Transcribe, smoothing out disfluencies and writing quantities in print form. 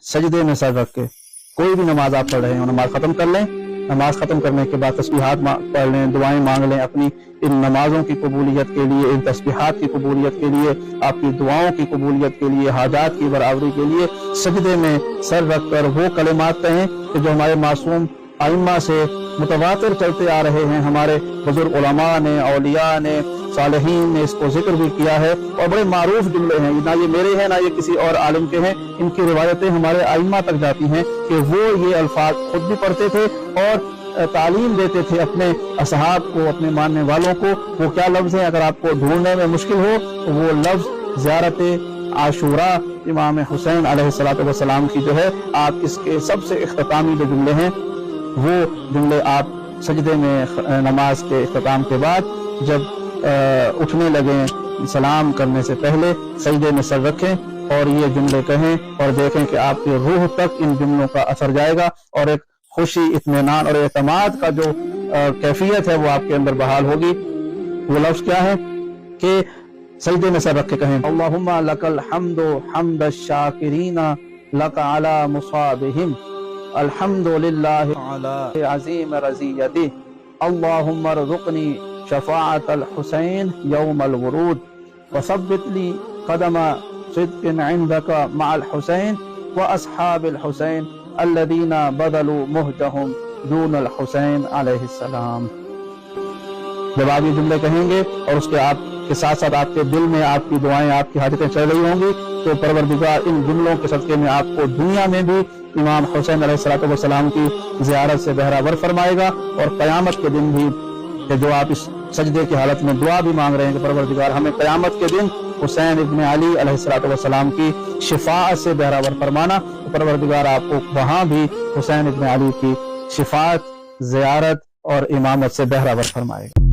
सजदे में सर रख के कोई भी नमाज आप पढ़ रहे हैं नमाज खत्म कर लें। नमाज खत्म करने के बाद तस्बीहात पढ़ लें, दुआएं मांग लें अपनी इन नमाजों की कबूलियत के लिए, इन तस्बीहात की कबूलियत के लिए, आपकी दुआओं की कबूलियत के लिए, हाजात की बराबरी के लिए सजदे में सर रख कर वो कलिमात कहें कि जो हमारे मासूम आइम्मा से मुतवातिर चलते आ रहे हैं, हमारे बुजुर्ग उलमा ने, औलिया ने, सालेहीन ने इसको जिक्र भी किया है और बड़े मारूफ जुमले हैं। ना ये मेरे हैं ना ये किसी और आलिम के हैं, इनकी रिवायतें हमारे आइम्मा तक जाती हैं कि वो ये अल्फाज खुद भी पढ़ते थे और तालीम देते थे अपने असहाब को, अपने मानने वालों को। वो क्या लफ्ज़ हैं, अगर आपको ढूंढने में मुश्किल हो तो वो लफ्ज़ ज़ियारत आशूरा इमाम हुसैन अलैहिस्सलातु वस्सलाम की जो है, आप इसके सबसे इख्तितामी जो जुमले हैं वो जुमले आप सजदे में नमाज के इख्तिताम के बाद जब उठने लगे सलाम करने से पहले सजदे में सर रखें और ये जुमले कहें और देखें कि आपकी रूह तक इन जुमलों का असर जाएगा और एक खुशी, इत्मीनान और एतमाद का जो कैफियत है वो आपके अंदर बहाल होगी। वो लफ्ज़ क्या है कि सजदे में सर रख के कहें अल्लाहुम्मा लकल हम्दु हम्द शाकिरीना लक अला मुसाबिहिम अल्हम्दुलिल्लाहि अला अज़ीम रज़ियति अल्लाहुम्मा रज़ुक़नी शफ़ाअत अल-हुसैन यौम अल-वुरूद वसब्बित ली क़दम सिद्क़िन इंदका मअल हुसैन व अस्हाबिल हुसैन अल्लज़ीना बदलू मुहजहुम दूनल हुसैन अलैहिस्सलाम। जब आप ये जुमले कहेंगे और उसके आपके साथ साथ आपके दिल में आपकी दुआएं, आपकी हाजतें चल रही होंगी, तो परवरदिगार इन जुमलों के सदक़े में आपको दुनिया में भी इमाम हुसैन अलैहिस्सलातु वस्सलाम की ज़ियारत से बहरावर फरमाएगा और क़यामत के दिन भी कि जो आप इस सजदे की हालत में दुआ भी मांग रहे हैं कि परवरदिगार हमें क़यामत के दिन हुसैन इब्न अली अलैहिस्सलातु वस्सलाम की शिफाअत से बहरावर फरमाना, तो परवरदिगार आपको वहाँ भी हुसैन इब्न अली की शिफाअत, ज़ियारत और इमामत से बहरावर फरमाएगा।